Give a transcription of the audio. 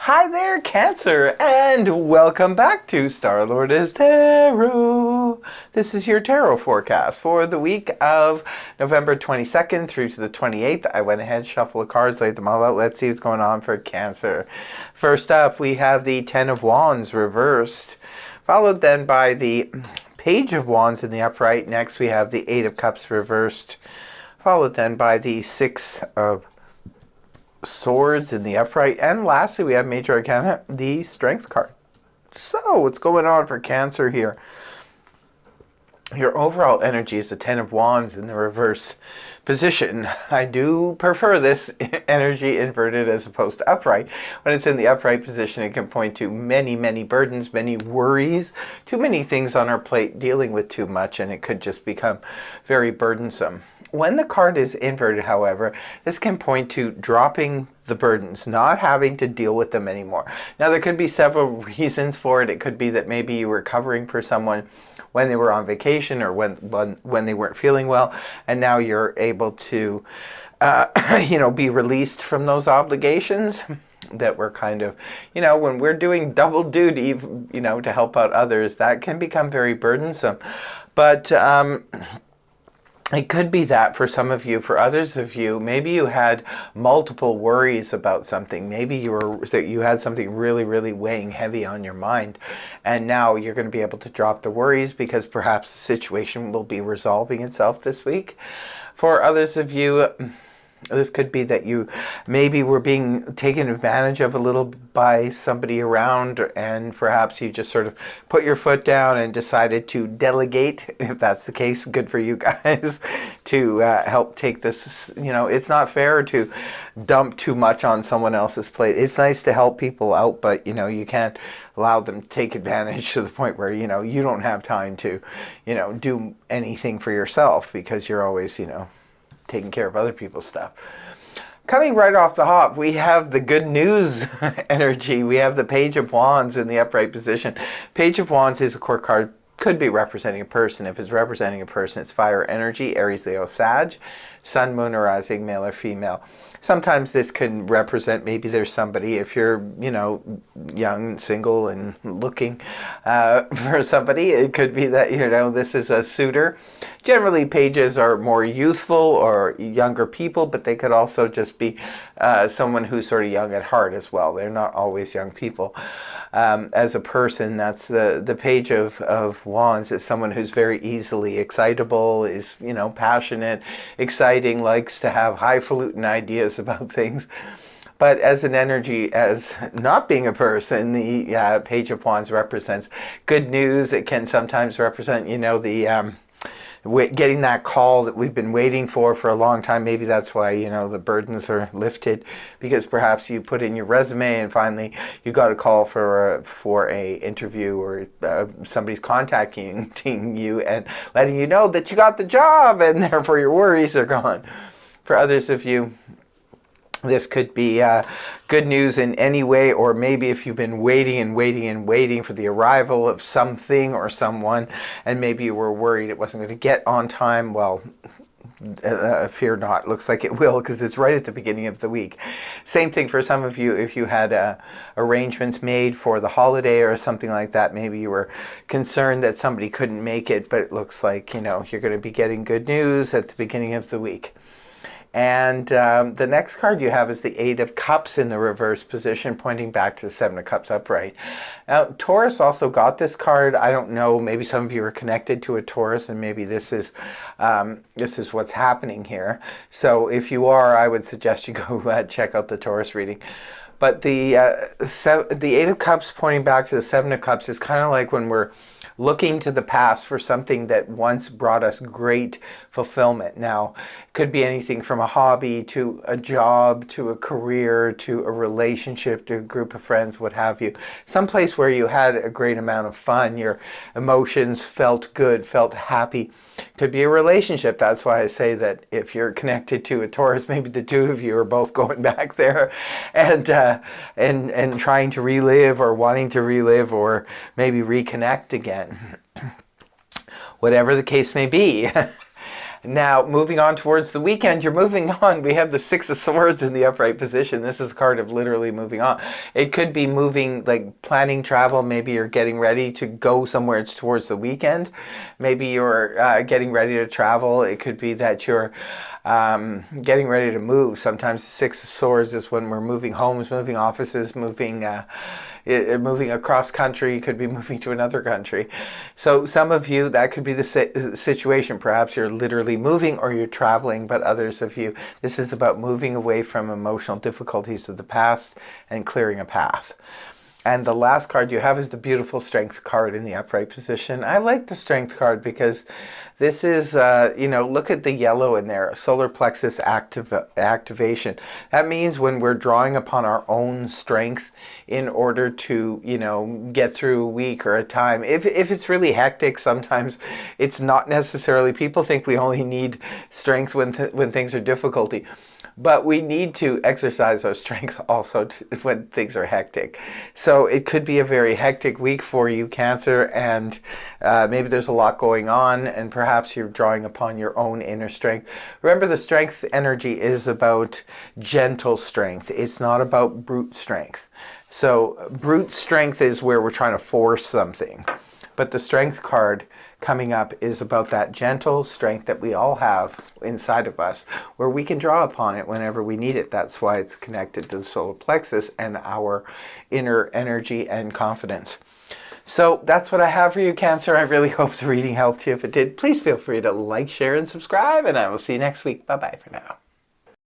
Hi there, Cancer, and welcome back to Star-Lord is Tarot. This is your tarot forecast for the week of November 22nd through to the 28th. I went ahead, shuffled the cards, laid them all out. Let's see what's going on for Cancer. First up, we have the Ten of Wands reversed, followed then by the Page of Wands in the upright. Next, we have the Eight of Cups reversed, followed then by the Six of Swords in the upright, and lastly we have Major Arcana, the Strength card. So what's going on for Cancer here? Your overall energy is the Ten of Wands in the reverse position. I do prefer this energy inverted as opposed to upright. When it's in the upright position, it can point to many burdens, many worries, too many things on our plate, dealing with too much, and it could just become very burdensome. When the card is inverted, however, this can point to dropping the burdens, not having to deal with them anymore. Now, there could be several reasons for it. It could be that maybe you were covering for someone when they were on vacation or when they weren't feeling well, and now you're able to, be released from those obligations that were kind of, when we're doing double duty, to help out others, that can become very burdensome. But it could be that for some of you. For others of you, maybe you had multiple worries about something. Maybe you had something really weighing heavy on your mind, and now you're going to be able to drop the worries because perhaps the situation will be resolving itself this week. For others of you, this could be that you maybe were being taken advantage of a little by somebody around, and perhaps you just sort of put your foot down and decided to delegate. If that's the case, good for you guys, to help take this. It's not fair to dump too much on someone else's plate. It's nice to help people out, but you can't allow them to take advantage to the point where you don't have time to do anything for yourself because you're always taking care of other people's stuff. Coming right off the hop, we have the good news energy. We have the Page of Wands in the upright position. Page of Wands is a court card, could be representing a person. If it's representing a person, it's fire energy, Aries, Leo, Sag, Sun, Moon, or Rising, male or female. Sometimes this can represent maybe there's somebody, if you're, young, single, and looking for somebody, it could be that, this is a suitor. Generally, pages are more youthful or younger people, but they could also just be someone who's sort of young at heart as well. They're not always young people. As a person, that's the Page of Wands is someone who's very easily excitable, is, passionate, exciting, likes to have highfalutin ideas about things. But as an energy, as not being a person, the Page of Wands represents good news. It can sometimes represent, getting that call that we've been waiting for a long time. Maybe that's why, the burdens are lifted, because perhaps you put in your resume and finally you got a call for a interview, or somebody's contacting you and letting you know that you got the job, and therefore your worries are gone. For others of you, this could be good news in any way, or maybe if you've been waiting for the arrival of something or someone, and maybe you were worried it wasn't going to get on time. Well, fear not. Looks like it will, because it's right at the beginning of the week. Same thing for some of you. If you had arrangements made for the holiday or something like that, maybe you were concerned that somebody couldn't make it, but it looks like you're going to be getting good news at the beginning of the week. And the next card you have is the Eight of Cups in the reverse position, pointing back to the Seven of Cups upright. Now, Taurus also got this card. I don't know, maybe some of you are connected to a Taurus, and maybe this is what's happening here. So if you are, I would suggest you go check out the Taurus reading. But the Eight of Cups pointing back to the Seven of Cups is kind of like when we're looking to the past for something that once brought us great fulfillment. Now, it could be anything from a hobby to a job to a career to a relationship to a group of friends, what have you. Someplace where you had a great amount of fun, your emotions felt good, felt happy. Could be a relationship. That's why I say that if you're connected to a Taurus, maybe the two of you are both going back there and trying to relive, or wanting to relive, or maybe reconnect again. Whatever the case may be. Now, moving on towards the weekend, you're moving on. We have the Six of Swords in the upright position. This is a card of literally moving on. It could be moving, like planning travel. Maybe you're getting ready to go somewhere. It's towards the weekend. Maybe you're getting ready to travel. It could be that you're getting ready to move. Sometimes the Six of Swords is when we're moving homes, moving offices, moving across country. Could be moving to another country. So some of you, that could be the situation. Perhaps you're literally moving or you're traveling, but others of you, this is about moving away from emotional difficulties of the past and clearing a path. And the last card you have is the beautiful Strength card in the upright position. I like the Strength card because this is, look at the yellow in there, solar plexus activation. That means when we're drawing upon our own strength in order to, get through a week or a time. If it's really hectic, sometimes it's not necessarily, people think we only need strength when things are difficulty. But we need to exercise our strength also when things are hectic. So it could be a very hectic week for you, Cancer, and maybe there's a lot going on, and perhaps you're drawing upon your own inner strength. Remember, the strength energy is about gentle strength. It's not about brute strength. So brute strength is where we're trying to force something. But the Strength card coming up is about that gentle strength that we all have inside of us, where we can draw upon it whenever we need it. That's why it's connected to the solar plexus and our inner energy and confidence. So that's what I have for you, Cancer. I really hope the reading helped you. If it did, please feel free to like, share, and subscribe, and I will see you next week. Bye-bye for now.